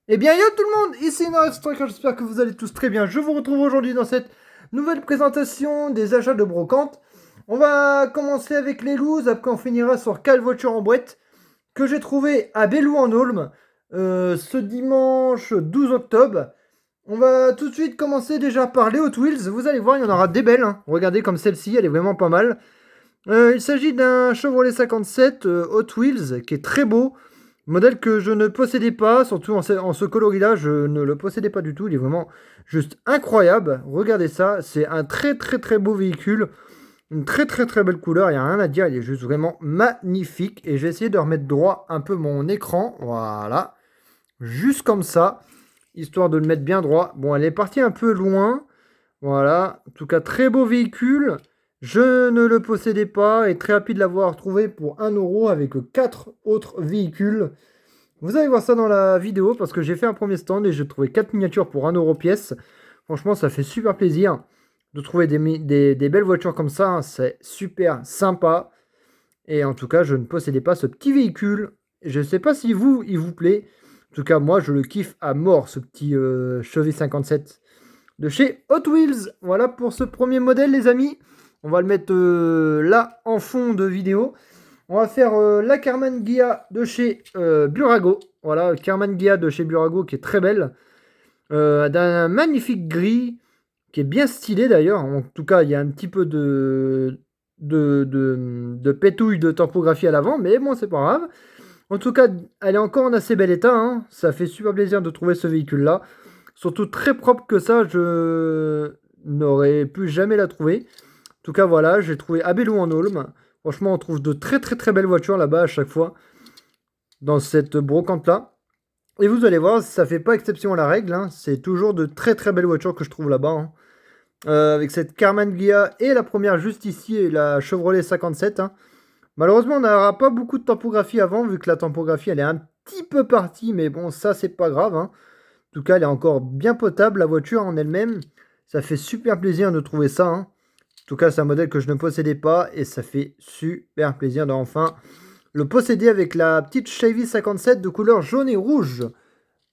Eh bien yo tout le monde, ici North Striker, j'espère que vous allez tous très bien. Je vous retrouve aujourd'hui dans cette nouvelle présentation des achats de brocante. On va commencer avec les looses, après on finira sur quelle voiture en boîte que j'ai trouvé à Bellou en Aulne ce dimanche 12 octobre. On va tout de suite commencer déjà par les Hot Wheels. Vous allez voir, il y en aura des belles, hein. Regardez comme celle-ci, elle est vraiment pas mal. Il s'agit d'un Chevrolet 57 Hot Wheels qui est très beau. Modèle que je ne possédais pas, surtout en ce coloris-là, je ne le possédais pas du tout. Il est vraiment juste incroyable. Regardez ça, c'est un très très très beau véhicule. Une très très très belle couleur, il n'y a rien à dire, il est juste vraiment magnifique. Et je vais essayer de remettre droit un peu mon écran. Voilà, juste comme ça, histoire de le mettre bien droit. Bon, elle est partie un peu loin. Voilà, en tout cas, très beau véhicule. Je ne le possédais pas et très rapide de l'avoir trouvé pour 1 € avec 4 autres véhicules. Vous allez voir ça dans la vidéo parce que j'ai fait un premier stand et j'ai trouvé 4 miniatures pour 1 € pièce. Franchement, ça fait super plaisir de trouver des belles voitures comme ça, hein. C'est super sympa. Et en tout cas, je ne possédais pas ce petit véhicule. Je ne sais pas si vous, il vous plaît. En tout cas, moi, je le kiffe à mort, ce petit Chevy 57 de chez Hot Wheels. Voilà pour ce premier modèle, les amis. On va le mettre là en fond de vidéo. On va faire la Carman Ghia de chez Burago. Voilà, Carman Ghia de chez Burago qui est très belle. D'un magnifique gris qui est bien stylé d'ailleurs. En tout cas, il y a un petit peu de pétouille de typographie à l'avant, mais bon, c'est pas grave. En tout cas, elle est encore en assez bel état, hein. Ça fait super plaisir de trouver ce véhicule-là. Surtout très propre que ça, je n'aurais pu jamais la trouver. En tout cas, voilà, j'ai trouvé Abelou en Aulme. Franchement, on trouve de très très très belles voitures là-bas à chaque fois, dans cette brocante-là. Et vous allez voir, ça fait pas exception à la règle, hein. C'est toujours de très très belles voitures que je trouve là-bas, hein. Avec cette Carman Ghia et la première juste ici, et la Chevrolet 57, hein. Malheureusement, on n'aura pas beaucoup de typographie avant, vu que la typographie, elle est un petit peu partie, mais bon, ça, c'est pas grave, hein. En tout cas, elle est encore bien potable, la voiture en elle-même. Ça fait super plaisir de trouver ça, hein. En tout cas, c'est un modèle que je ne possédais pas et ça fait super plaisir d'enfin le posséder avec la petite Chevy 57 de couleur jaune et rouge.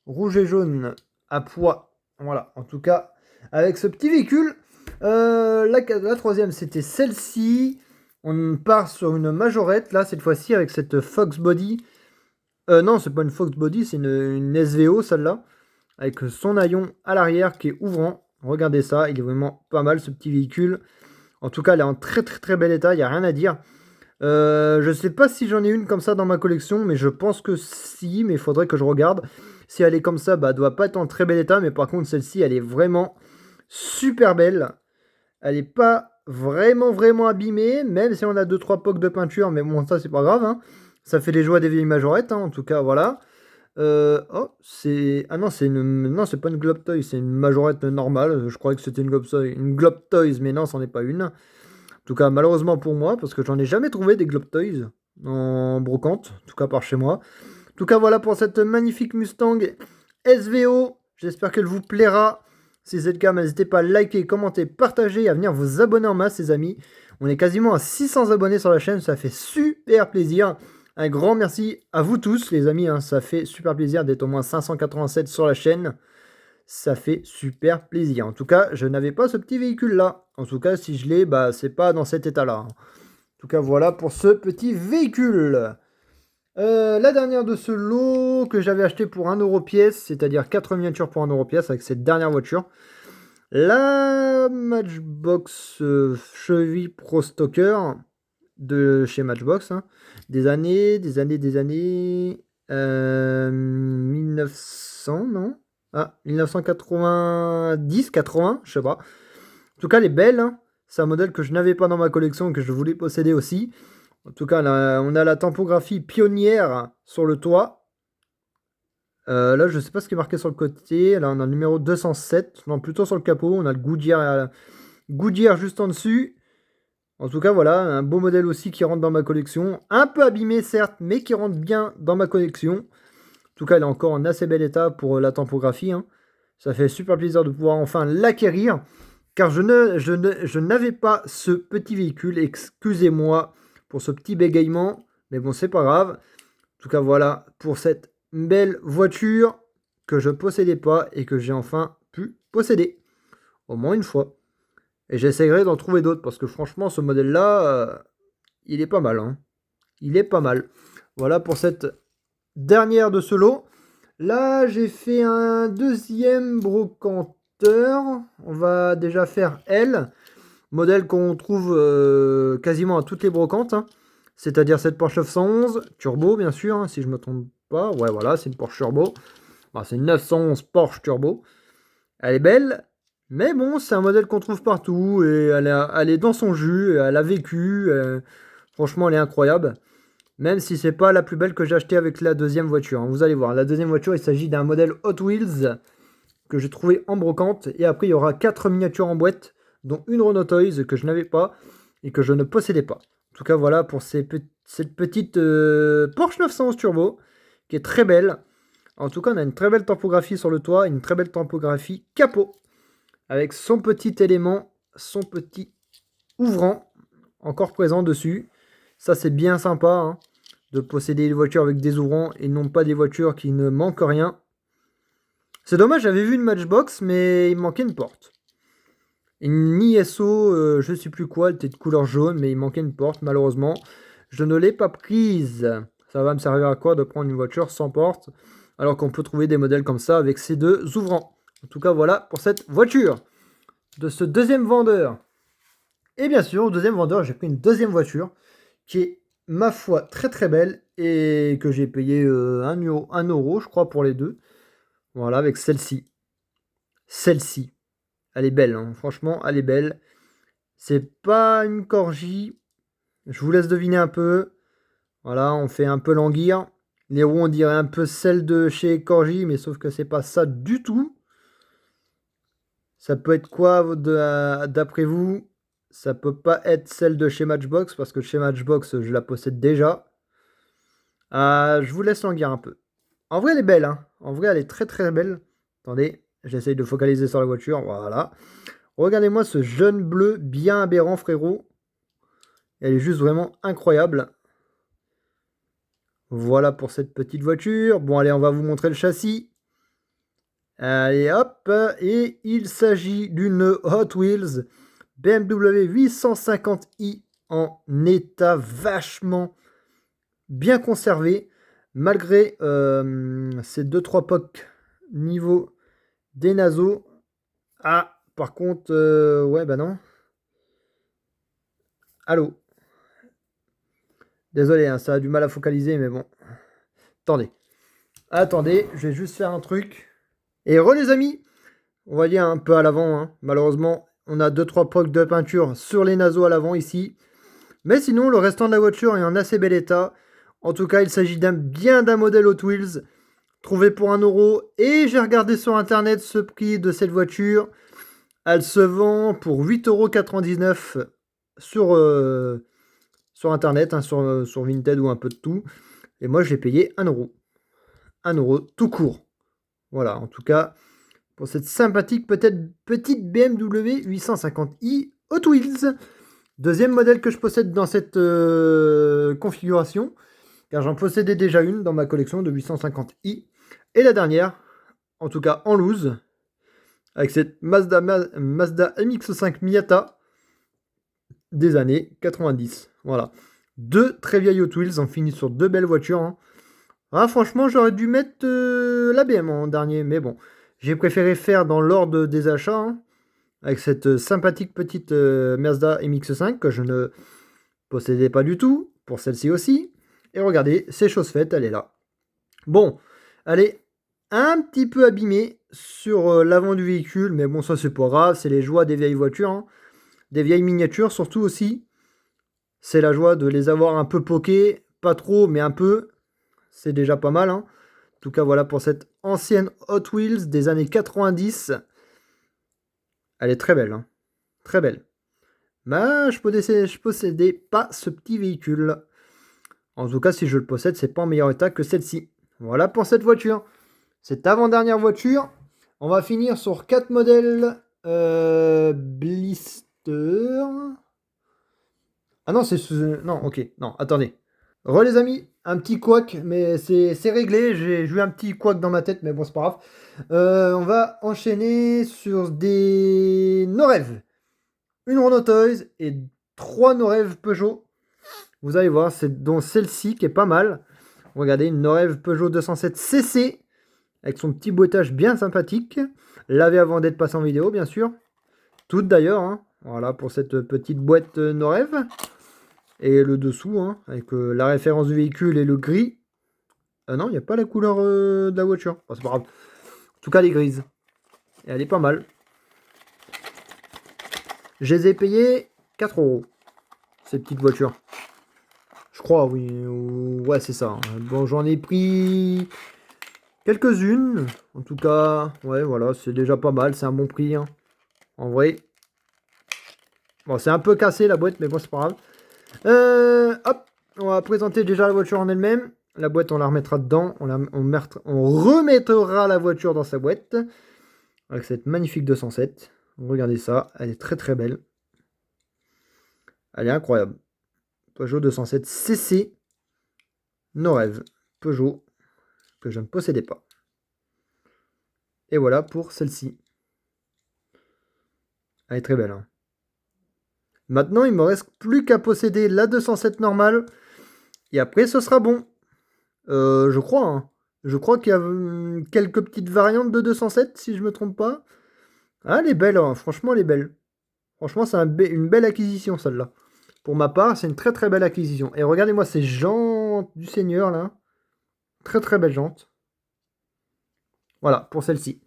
Rouge et jaune à poids. Voilà, en tout cas, avec ce petit véhicule. La troisième, c'était celle-ci. On part sur une majorette, là, cette fois-ci, avec cette Fox Body. Non, c'est pas une Fox Body, c'est une SVO, celle-là. Avec son haillon à l'arrière qui est ouvrant. Regardez ça, il est vraiment pas mal, ce petit véhicule. En tout cas, elle est en très très très bel état, il n'y a rien à dire. Je sais pas si j'en ai une comme ça dans ma collection, mais je pense que si, mais il faudrait que je regarde. Si elle est comme ça, bah, elle doit pas être en très bel état, mais par contre, celle-ci, elle est vraiment super belle. Elle est pas vraiment vraiment abîmée, même si on a 2-3 pocs de peinture, mais bon, ça, c'est pas grave, hein. Ça fait les joies des vieilles majorettes, hein, en tout cas, voilà. Oh, c'est... Ah non, c'est une... Non, c'est pas une Globe Toy, c'est une majorette normale. Je croyais que c'était une Globe Toys, mais non, c'en est pas une. En tout cas, malheureusement pour moi, parce que j'en ai jamais trouvé des Globe Toys en brocante, en tout cas par chez moi. En tout cas, voilà pour cette magnifique Mustang SVO. J'espère qu'elle vous plaira. Si c'est le cas, n'hésitez pas à liker, commenter, partager et à venir vous abonner en masse, les amis. On est quasiment à 600 abonnés sur la chaîne, ça fait super plaisir. Un grand merci à vous tous, les amis, hein. Ça fait super plaisir d'être au moins 587 sur la chaîne. Ça fait super plaisir. En tout cas, je n'avais pas ce petit véhicule-là. En tout cas, si je l'ai, bah, c'est pas dans cet état-là, hein. En tout cas, voilà pour ce petit véhicule. La dernière de ce lot que j'avais acheté pour 1 € pièce, c'est-à-dire 4 miniatures pour 1 € pièce avec cette dernière voiture. La Matchbox Chevy Pro Stocker de chez Matchbox, hein. Des années 1900, non? Ah, 1990, 80, je sais pas. En tout cas, elle est belle, hein. C'est un modèle que je n'avais pas dans ma collection et que je voulais posséder aussi. En tout cas, là, on a la typographie pionnière sur le toit. Là, je sais pas ce qui est marqué sur le côté. Là, on a le numéro 207. Non, plutôt sur le capot. On a le Goodyear juste en dessus. En tout cas, voilà, un beau modèle aussi qui rentre dans ma collection. Un peu abîmé, certes, mais qui rentre bien dans ma collection. En tout cas, elle est encore en assez bel état pour la typographie, hein. Ça fait super plaisir de pouvoir enfin l'acquérir. Car je n'avais pas ce petit véhicule. Excusez-moi pour ce petit bégaiement. Mais bon, c'est pas grave. En tout cas, voilà pour cette belle voiture que je possédais pas et que j'ai enfin pu posséder. Au moins une fois. Et j'essaierai d'en trouver d'autres parce que franchement, ce modèle-là, il est pas mal, hein. Il est pas mal. Voilà pour cette dernière de ce lot. Là, j'ai fait un deuxième brocanteur. On va déjà faire L. Modèle qu'on trouve quasiment à toutes les brocantes, hein. C'est-à-dire cette Porsche 911 Turbo, bien sûr, hein, si je me trompe pas. Ouais, voilà, c'est une Porsche Turbo. Bon, c'est une 911 Porsche Turbo. Elle est belle, mais bon, c'est un modèle qu'on trouve partout. Et elle est dans son jus, elle a vécu. Franchement, elle est incroyable. Même si c'est pas la plus belle que j'ai achetée avec la deuxième voiture, hein. Vous allez voir, la deuxième voiture, il s'agit d'un modèle Hot Wheels que j'ai trouvé en brocante. Et après, il y aura 4 miniatures en boîte, dont une Renault Toys que je n'avais pas et que je ne possédais pas. En tout cas, voilà pour cette petite Porsche 911 Turbo, qui est très belle. En tout cas, on a une très belle topographie sur le toit, une très belle topographie capot, avec son petit élément, son petit ouvrant, encore présent dessus. Ça, c'est bien sympa, hein, de posséder des voitures avec des ouvrants et non pas des voitures qui ne manquent rien. C'est dommage, j'avais vu une Matchbox, mais il me manquait une porte. Une ISO, je sais plus quoi, elle était de couleur jaune, mais il manquait une porte, malheureusement. Je ne l'ai pas prise. Ça va me servir à quoi de prendre une voiture sans porte, alors qu'on peut trouver des modèles comme ça avec ces deux ouvrants. En tout cas, voilà pour cette voiture de ce deuxième vendeur. Et bien sûr, au deuxième vendeur, j'ai pris une deuxième voiture qui est, ma foi, très très belle et que j'ai payé 1 euro, je crois, pour les deux. Voilà, avec celle-ci. Celle-ci. Elle est belle, hein. Franchement, elle est belle. C'est pas une Corgi. Je vous laisse deviner un peu. Voilà, on fait un peu languir. Les roues, on dirait un peu celles de chez Corgi, mais sauf que c'est pas ça du tout. Ça peut être quoi d'après vous? Ça peut pas être celle de chez Matchbox, parce que chez Matchbox, je la possède déjà. Je vous laisse languir un peu. En vrai, elle est belle, hein. En vrai, elle est très très belle. Attendez, j'essaye de focaliser sur la voiture. Voilà. Regardez-moi ce jaune bleu bien aberrant, frérot. Elle est juste vraiment incroyable. Voilà pour cette petite voiture. Bon, allez, on va vous montrer le châssis. Allez, hop. Et il s'agit d'une Hot Wheels BMW 850i en état vachement bien conservé. Malgré ces 2-3 pocs niveau des naseaux. Ah, par contre, ouais, bah non. Allô. Désolé, hein, ça a du mal à focaliser, mais bon. Attendez. Attendez, je vais juste faire un truc. Et les amis, on va dire un peu à l'avant, hein. Malheureusement, on a 2-3 pocs de peinture sur les naseaux à l'avant ici. Mais sinon, le restant de la voiture est en assez bel état. En tout cas, il s'agit bien d'un modèle Hot Wheels trouvé pour 1 euro. Et j'ai regardé sur internet ce prix de cette voiture. Elle se vend pour 8,99 € sur internet, hein, sur Vinted ou un peu de tout. Et moi, je l'ai payé 1 euro. 1 euro tout court. Voilà, en tout cas, pour cette sympathique petite BMW 850i Hot Wheels. Deuxième modèle que je possède dans cette configuration, car j'en possédais déjà une dans ma collection de 850i. Et la dernière, en tout cas en loose, avec cette Mazda MX-5 Miata des années 90. Voilà. Deux très vieilles Hot Wheels, on finit sur deux belles voitures, hein. Ah, franchement, j'aurais dû mettre la BM en dernier, mais bon. J'ai préféré faire dans l'ordre des achats, hein, avec cette sympathique petite Mazda MX-5 que je ne possédais pas du tout, pour celle-ci aussi. Et regardez, c'est chose faite, elle est là. Bon, elle est un petit peu abîmée sur l'avant du véhicule, mais bon, ça c'est pas grave, c'est les joies des vieilles voitures, hein. Des vieilles miniatures surtout aussi. C'est la joie de les avoir un peu poquées, pas trop, mais un peu. C'est déjà pas mal, hein. En tout cas, voilà pour cette ancienne Hot Wheels des années 90. Elle est très belle, hein. Très belle. Mais je possédais pas ce petit véhicule. En tout cas, si je le possède, c'est pas en meilleur état que celle-ci. Voilà pour cette voiture. Cette avant-dernière voiture. On va finir sur 4 modèles Blister. Ah non, c'est... Non, ok. Non, attendez. Les amis. un petit couac, mais c'est réglé. J'ai eu un petit couac dans ma tête, mais bon, c'est pas grave. On va enchaîner sur des No rêves. Une Renault Toys et 3 No rêves Peugeot. Vous allez voir, c'est dont celle-ci qui est pas mal. Regardez, une No rêve Peugeot 207 CC avec son petit boîtage bien sympathique. Lavé avant d'être passé en vidéo, bien sûr. Toutes d'ailleurs, hein. Voilà pour cette petite boîte No rêve. Et le dessous, hein, avec la référence du véhicule et le gris. Non, il n'y a pas la couleur de la voiture. Enfin, c'est pas grave. En tout cas, elle est grise. Et elle est pas mal. Je les ai payées 4 €, ces petites voitures. Je crois, oui. Ouais, c'est ça. Bon, j'en ai pris quelques-unes. En tout cas, ouais, voilà, c'est déjà pas mal. C'est un bon prix, hein. En vrai. Bon, c'est un peu cassé la boîte, mais bon, c'est pas grave. Hop, on va présenter déjà la voiture en elle-même. La boîte, on la remettra dedans. On remettra la voiture dans sa boîte. Avec cette magnifique 207. Regardez ça, elle est très très belle. Elle est incroyable. Peugeot 207 CC. No rêves. Peugeot que je ne possédais pas. Et voilà pour celle-ci. Elle est très belle, hein. Maintenant, il me reste plus qu'à posséder la 207 normale. Et après, ce sera bon. Je crois, hein. Je crois qu'il y a quelques petites variantes de 207, si je me trompe pas. Ah, elle est belle, hein. Franchement, elle est belle. Franchement, c'est une belle acquisition, celle-là. Pour ma part, c'est une très très belle acquisition. Et regardez-moi ces jantes du Seigneur, là. Très très belle jante. Voilà, pour celle-ci.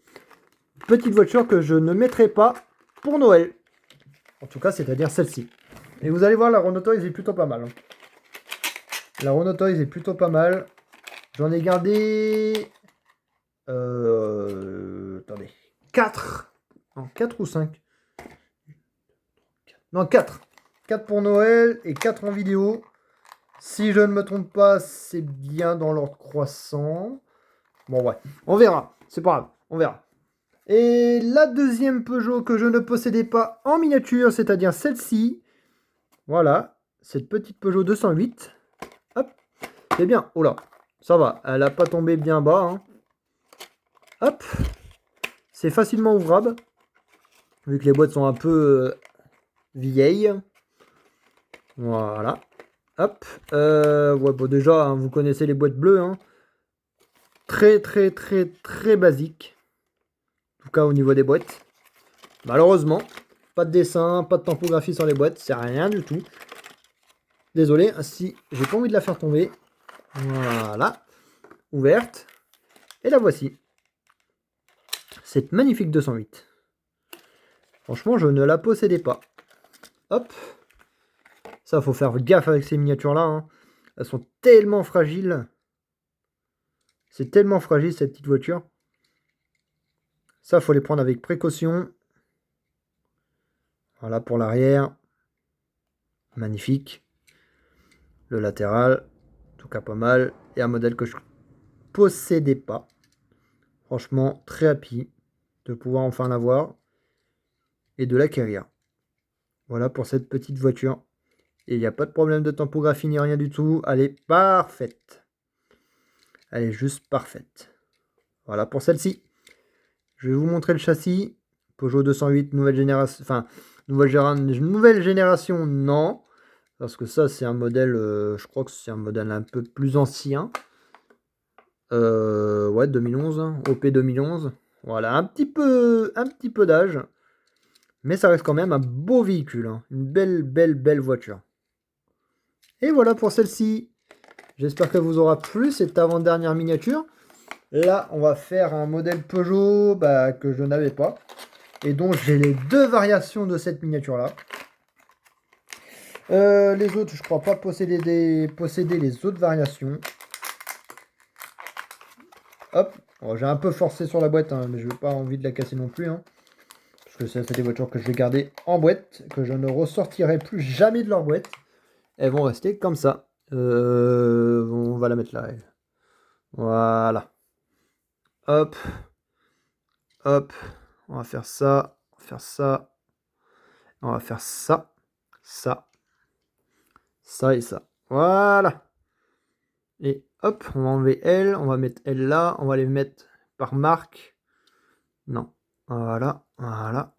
Petite voiture que je ne mettrai pas pour Noël. En tout cas, c'est-à-dire celle-ci. Et vous allez voir, la Renault Toys est plutôt pas mal, hein. La Renault Toys est plutôt pas mal. J'en ai gardé... attendez. 4. Non, 4 ou 5. Non, 4. 4 pour Noël et 4 en vidéo. Si je ne me trompe pas, c'est bien dans l'ordre croissant. Bon, ouais. On verra. C'est pas grave. On verra. Et la deuxième Peugeot que je ne possédais pas en miniature, c'est-à-dire celle-ci. Voilà. Cette petite Peugeot 208. Hop. C'est bien. Oh là. Ça va. Elle n'a pas tombé bien bas, hein. Hop. C'est facilement ouvrable. Vu que les boîtes sont un peu vieilles. Voilà. Hop. Ouais, bon, déjà, hein, vous connaissez les boîtes bleues, hein. Très, très, très, très basique. En tout cas, au niveau des boîtes. Malheureusement, pas de dessin, pas de typographie sur les boîtes. C'est rien du tout. Désolé, si j'ai pas envie de la faire tomber. Voilà. Ouverte. Et la voici. Cette magnifique 208. Franchement, je ne la possédais pas. Hop. Ça, faut faire gaffe avec ces miniatures-là, hein. Elles sont tellement fragiles. C'est tellement fragile, cette petite voiture. Ça, faut les prendre avec précaution. Voilà pour l'arrière. Magnifique. Le latéral. En tout cas, pas mal. Et un modèle que je possédais pas. Franchement, très happy de pouvoir enfin l'avoir. Et de l'acquérir. Voilà pour cette petite voiture. Et il n'y a pas de problème de typographie ni rien du tout. Elle est parfaite. Elle est juste parfaite. Voilà pour celle-ci. Je vais vous montrer le châssis. Peugeot 208, nouvelle génération. Enfin, nouvelle génération, non. Parce que ça, c'est un modèle... je crois que c'est un modèle un peu plus ancien. Ouais, 2011. OP 2011. Voilà, un petit peu d'âge. Mais ça reste quand même un beau véhicule, hein. Une belle, belle, belle voiture. Et voilà pour celle-ci. J'espère qu'elle vous aura plu, cette avant-dernière miniature. Là, on va faire un modèle Peugeot que je n'avais pas. Et dont j'ai les deux variations de cette miniature-là. Les autres, je crois pas posséder les autres variations. Hop. Oh, j'ai un peu forcé sur la boîte, hein, mais je n'ai pas envie de la casser non plus, hein. Parce que c'est des voitures que je vais garder en boîte, que je ne ressortirai plus jamais de leur boîte. Elles vont rester comme ça. On va la mettre là. Voilà. Hop. Hop. On va faire ça. On va faire ça. On va faire ça. Ça. Ça et ça. Voilà. Et hop, on va enlever elle, on va mettre elle là, on va les mettre par marque. Non, voilà, voilà.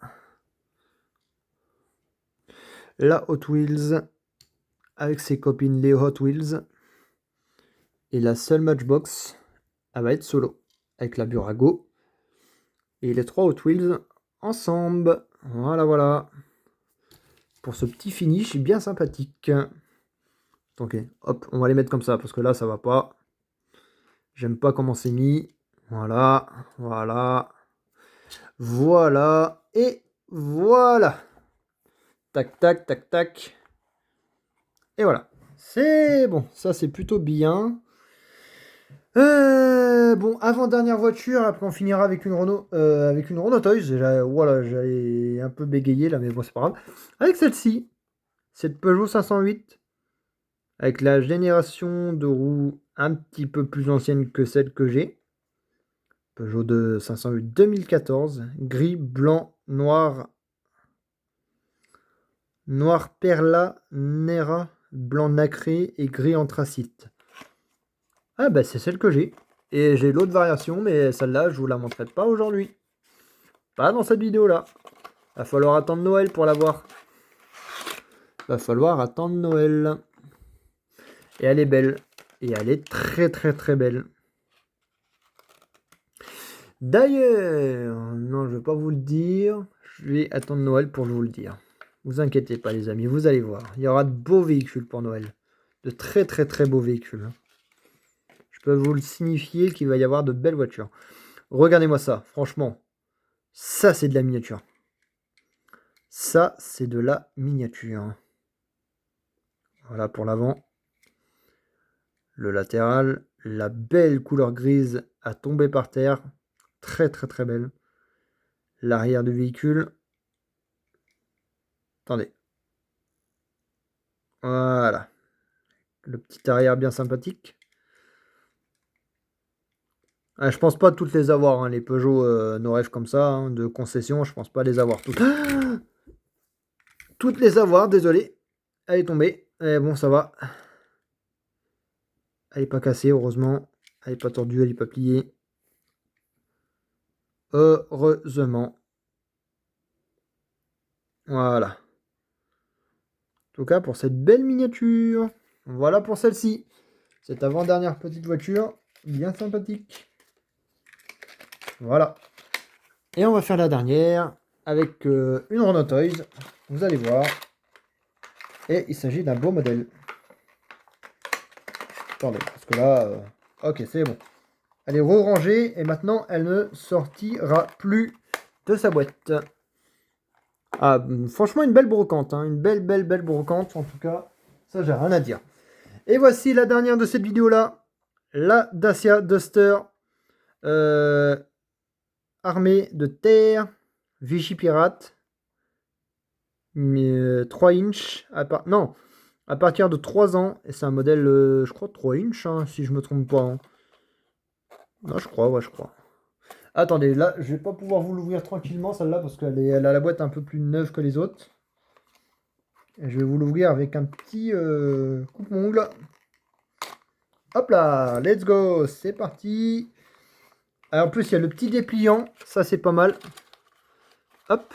La Hot Wheels avec ses copines les Hot Wheels. Et la seule Matchbox, elle va être solo, avec la Burago. Et les 3 Hot Wheels ensemble. Voilà, voilà. Pour ce petit finish bien sympathique. Ok, hop, on va les mettre comme ça, parce que là, ça va pas. J'aime pas comment c'est mis. Voilà, voilà. Voilà, et voilà. Tac, tac, tac, tac. Et voilà. C'est bon, ça c'est plutôt bien. Bon, avant-dernière voiture, après on finira avec une Renault Toys. Voilà, j'allais un peu bégayer là, mais bon, c'est pas grave. Avec celle-ci, cette Peugeot 508, avec la génération de roues un petit peu plus ancienne que celle que j'ai. Peugeot de 508 2014, gris, blanc, noir, noir perla, nera, blanc nacré et gris anthracite. Ah bah c'est celle que j'ai. Et j'ai l'autre variation, mais celle-là, je vous la montrerai pas aujourd'hui. Pas dans cette vidéo-là. Va falloir attendre Noël pour la voir. Va falloir attendre Noël. Et elle est belle. Et elle est très très très belle. D'ailleurs, non, je vais pas vous le dire. Je vais attendre Noël pour vous le dire. Vous inquiétez pas les amis, vous allez voir. Il y aura de beaux véhicules pour Noël. De très très très beaux véhicules. Je peux vous le signifier qu'il va y avoir de belles voitures. Regardez-moi ça, franchement. Ça, c'est de la miniature. Ça, c'est de la miniature. Voilà pour l'avant. Le latéral. La belle couleur grise à tomber par terre. Très très très belle. L'arrière du véhicule. Attendez. Voilà. Le petit arrière bien sympathique. Ah, je pense pas toutes les avoir, hein, les Peugeot no rêve comme ça, hein, de concession, je pense pas les avoir toutes. Toutes les avoir, désolé. Elle est tombée. Mais bon, ça va. Elle est pas cassée, heureusement. Elle est pas tordue, elle est pas pliée. Heureusement. Voilà. En tout cas, pour cette belle miniature. Voilà pour celle-ci. Cette avant-dernière petite voiture. Bien sympathique. Voilà. Et on va faire la dernière. Avec une Renault Toys. Vous allez voir. Et il s'agit d'un beau modèle. Attendez, parce que là... ok, c'est bon. Elle est re-rangée. Et maintenant, elle ne sortira plus de sa boîte. Ah, franchement, une belle brocante. Hein, une belle brocante. En tout cas, ça, j'ai rien à dire. Et voici la dernière de cette vidéo-là. La Dacia Duster. Armée de terre. Vigipirate. 3 inches. Non, à partir de 3 ans. Et c'est un modèle, je crois, 3 inches, hein, si je me trompe pas. Hein. Non, je crois, ouais, je crois. Attendez, là, je vais pas pouvoir vous l'ouvrir tranquillement, celle-là, parce elle a la boîte un peu plus neuve que les autres. Et je vais vous l'ouvrir avec un petit coupe-ongle. Hop là, let's go, c'est parti. Alors, en plus, il y a le petit dépliant, ça c'est pas mal. Hop,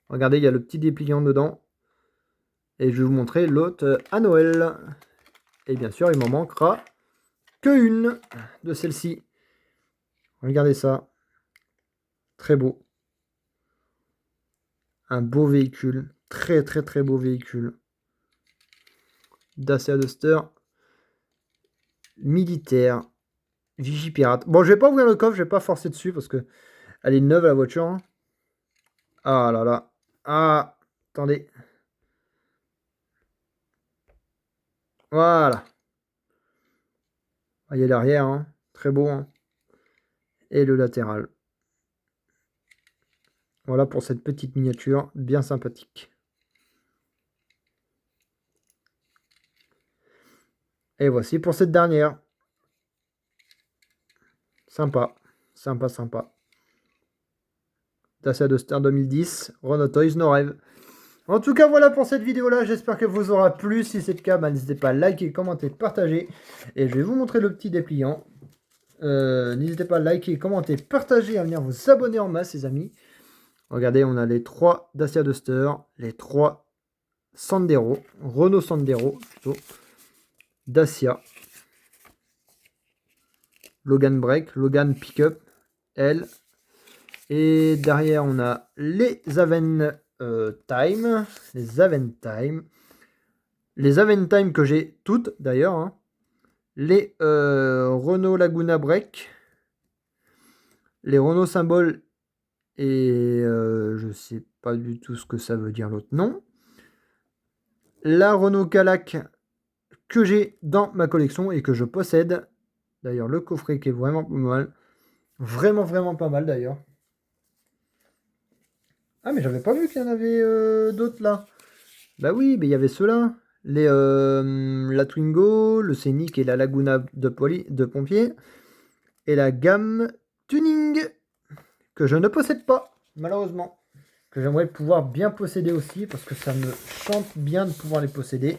regardez, il y a le petit dépliant dedans. Et je vais vous montrer l'autre à Noël. Et bien sûr, il m'en manquera qu'une de celle-ci. Regardez ça. Très beau. Un beau véhicule. Très très très beau véhicule. Dacia Duster. Militaire. Vigipirate. Bon, je vais pas ouvrir le coffre, je vais pas forcer dessus parce que elle est neuve la voiture. Hein. Ah là là. Ah, attendez. Voilà. Ah, il y a l'arrière, hein. Très beau. Hein. Et le latéral. Voilà pour cette petite miniature bien sympathique. Et voici pour cette dernière. Sympa. Sympa, sympa. Dacia Duster 2010. Renault Toys No Rêve. En tout cas, voilà pour cette vidéo-là. J'espère que vous aura plu. Si c'est le cas, n'hésitez pas à liker, commenter, partager. Et je vais vous montrer le petit dépliant. N'hésitez pas à liker, commenter, partager, à venir vous abonner en masse, les amis. Regardez, on a les 3 Dacia Duster, les 3 Sandero, Renault Sandero plutôt, Dacia, Logan Break, Logan Pickup, L. Et derrière, on a les Aventime, les Aventime que j'ai toutes d'ailleurs, hein. Les Renault Laguna Break, les Renault Symbol et je sais pas du tout ce que ça veut dire l'autre nom. La Renault Calac que j'ai dans ma collection et que je possède. D'ailleurs, le coffret qui est vraiment pas mal. Vraiment, vraiment pas mal d'ailleurs. Ah, mais j'avais pas vu qu'il y en avait d'autres là. Bah oui, mais il y avait ceux-là. La Twingo, le Scénic et la Laguna de pompier. Et la gamme Tuning, que je ne possède pas, malheureusement. Que j'aimerais pouvoir bien posséder aussi, parce que ça me chante bien de pouvoir les posséder.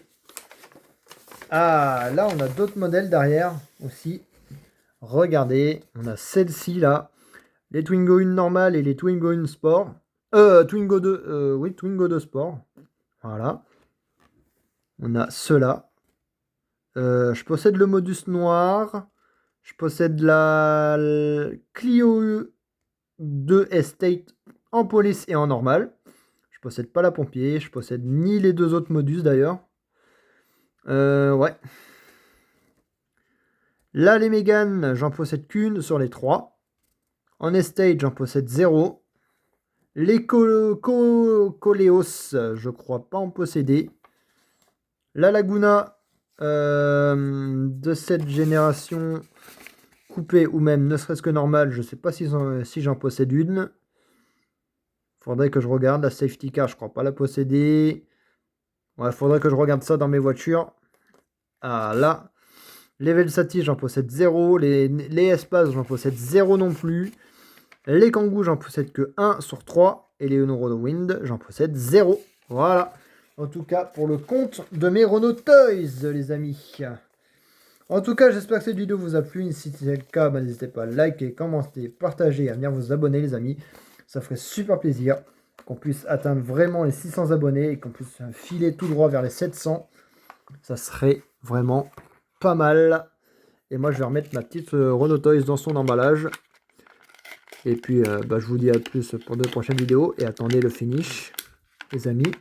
Ah, là, on a d'autres modèles derrière aussi. Regardez, on a celle-ci là. Les Twingo 1 normale et les Twingo 1 Sport. Twingo 2, oui, Twingo 2 Sport. Voilà. On a ceux-là. Je possède le Modus noir. Je possède la Clio 2 Estate en police et en normal. Je possède pas la pompier. Je possède ni les deux autres Modus d'ailleurs. Ouais. Là, les Mégane, j'en possède qu'une sur les 3. En Estate, j'en possède 0. Les Coleos, je crois pas en posséder. La Laguna de cette génération coupée ou même ne serait-ce que normale, je sais pas si j'en possède une. Faudrait que je regarde. La Safety Car, je crois pas la posséder. Ouais, faudrait que je regarde ça dans mes voitures. Ah là. Les Velsati, j'en possède 0. Les Espaces, j'en possède 0 non plus. Les Kangoo, j'en possède que 1 sur 3. Et les Renault Wind, j'en possède 0. Voilà. En tout cas, pour le compte de mes Renault Toys, les amis. En tout cas, j'espère que cette vidéo vous a plu. Si c'est le cas, n'hésitez pas à liker, commenter, partager et à venir vous abonner, les amis. Ça ferait super plaisir qu'on puisse atteindre vraiment les 600 abonnés et qu'on puisse filer tout droit vers les 700. Ça serait vraiment pas mal. Et moi, je vais remettre ma petite Renault Toys dans son emballage. Et puis, je vous dis à plus pour de prochaines vidéos. Et attendez le finish, les amis.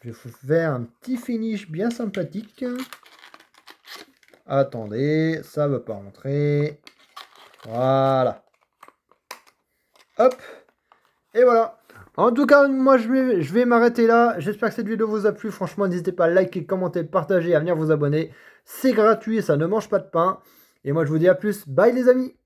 Je vais vous faire un petit finish bien sympathique. Attendez, ça ne veut pas rentrer. Voilà. Hop. Et voilà. En tout cas, moi, je vais m'arrêter là. J'espère que cette vidéo vous a plu. Franchement, n'hésitez pas à liker, commenter, partager, à venir vous abonner. C'est gratuit, ça ne mange pas de pain. Et moi, je vous dis à plus. Bye, les amis.